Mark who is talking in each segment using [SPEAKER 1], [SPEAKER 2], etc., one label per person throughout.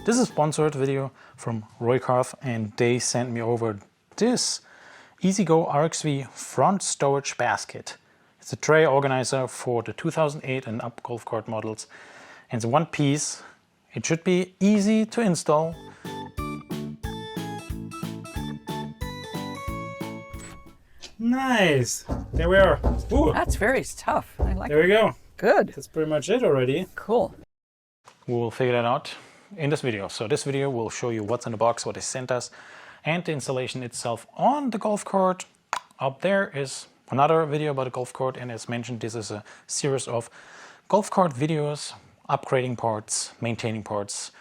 [SPEAKER 1] This is a sponsored video from Roykaw, and they sent me over this EZGO RXV front storage basket. It's a tray organizer for the 2008 and up golf cart models, and it's one piece. It should be easy to install. Nice! There we are. Ooh.
[SPEAKER 2] That's very tough. I like
[SPEAKER 1] There we go.
[SPEAKER 2] Good.
[SPEAKER 1] That's pretty much it already.
[SPEAKER 2] Cool.
[SPEAKER 1] We'll figure that out in this video. So this video will show you what's in the box, what they sent us, and the installation itself on the golf cart. Up there is another video about the golf cart, and as mentioned, this is a series of golf cart videos, upgrading parts, maintaining parts.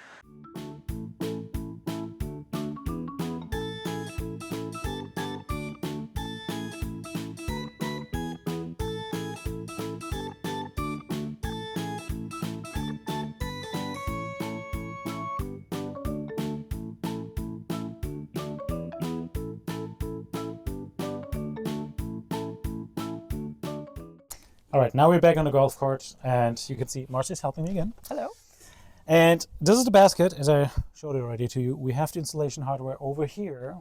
[SPEAKER 1] All right, now we're back on the golf cart, and you can see Marcy's helping me again.
[SPEAKER 2] Hello.
[SPEAKER 1] And this is the basket, as I showed it already to you. We have the installation hardware over here,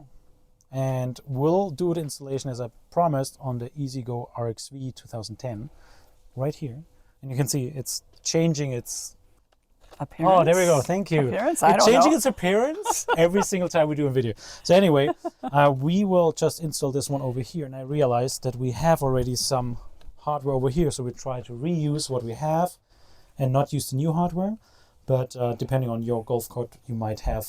[SPEAKER 1] and we'll do the installation as I promised on the EZGO RXV 2010, right here. And you can see it's changing its
[SPEAKER 2] Appearance.
[SPEAKER 1] Oh, there we go. Thank you.
[SPEAKER 2] Appearance?
[SPEAKER 1] It's changing its appearance every single time we do a video. So anyway, we will just install this one over here, and I realized that we have already some hardware over here, so we try to reuse what we have and not use the new hardware. But depending on your golf cart, you might have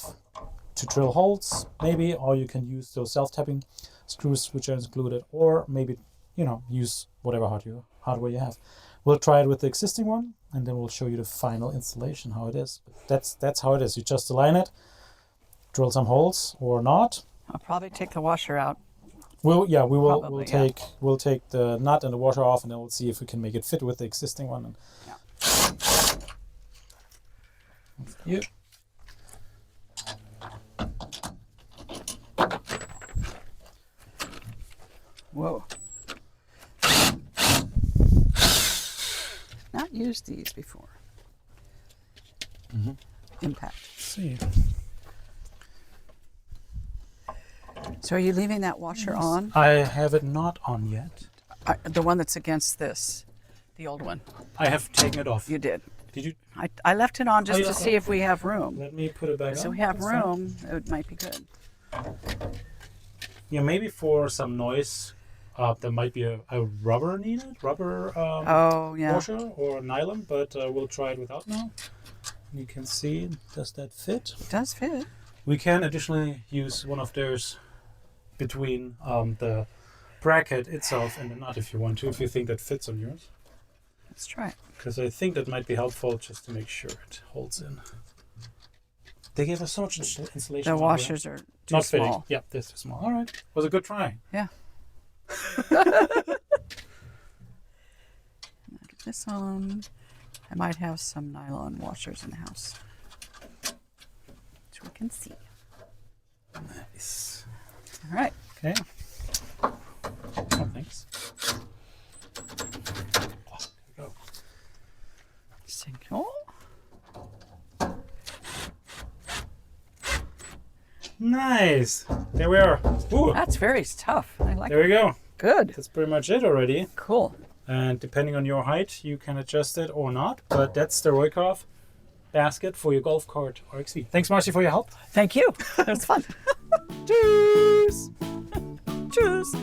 [SPEAKER 1] to drill holes maybe, or you can use those self-tapping screws which are included, or maybe, you know, use whatever hardware you have. We'll try it with the existing one, and then we'll show you the final installation, how it is. That's how it is. You just align it, drill some holes or not.
[SPEAKER 2] I'll probably take the washer out.
[SPEAKER 1] We'll
[SPEAKER 2] Probably,
[SPEAKER 1] we'll take the nut and the washer off, and then we'll see if we can make it fit with the existing one. And yeah.
[SPEAKER 2] Whoa. Not used these before. Impact.
[SPEAKER 1] Let's see.
[SPEAKER 2] So are you leaving that washer on?
[SPEAKER 1] I have it not on yet.
[SPEAKER 2] The one that's against this, the old one.
[SPEAKER 1] I have taken it off.
[SPEAKER 2] You did.
[SPEAKER 1] Did you?
[SPEAKER 2] I left it on just
[SPEAKER 1] yeah,
[SPEAKER 2] to see if we have room.
[SPEAKER 1] Let me put it back on.
[SPEAKER 2] So we have
[SPEAKER 1] That's fine.
[SPEAKER 2] room, it might be good.
[SPEAKER 1] Yeah, maybe for some noise, there might be a rubber needed,
[SPEAKER 2] Oh, yeah.
[SPEAKER 1] washer or nylon, but we'll try it without now. You can see, does that fit?
[SPEAKER 2] It does fit.
[SPEAKER 1] We can additionally use one of theirs between the bracket itself and the nut if you want to, if you think that fits on yours.
[SPEAKER 2] Let's try it.
[SPEAKER 1] Because I think that might be helpful just to make sure it holds in. They gave us so much installation.
[SPEAKER 2] The washers are too
[SPEAKER 1] not fitting.
[SPEAKER 2] small.
[SPEAKER 1] Yeah, this is small. All right. Was a good try.
[SPEAKER 2] Yeah. Get this on. I might have some nylon washers in the house, so we can see.
[SPEAKER 1] Nice.
[SPEAKER 2] All right.
[SPEAKER 1] Okay. Oh, thanks. Oh, there we go.
[SPEAKER 2] Signal.
[SPEAKER 1] Nice. There we are. Ooh.
[SPEAKER 2] That's very tough. I like
[SPEAKER 1] There we go.
[SPEAKER 2] Good.
[SPEAKER 1] That's pretty much it already.
[SPEAKER 2] Cool.
[SPEAKER 1] And depending on your height, you can adjust it or not. But that's the Roykaw basket for your golf cart RXV. Thanks, Marcy, for your help.
[SPEAKER 2] Thank you. It was fun.
[SPEAKER 1] Cheers.
[SPEAKER 2] Cheers.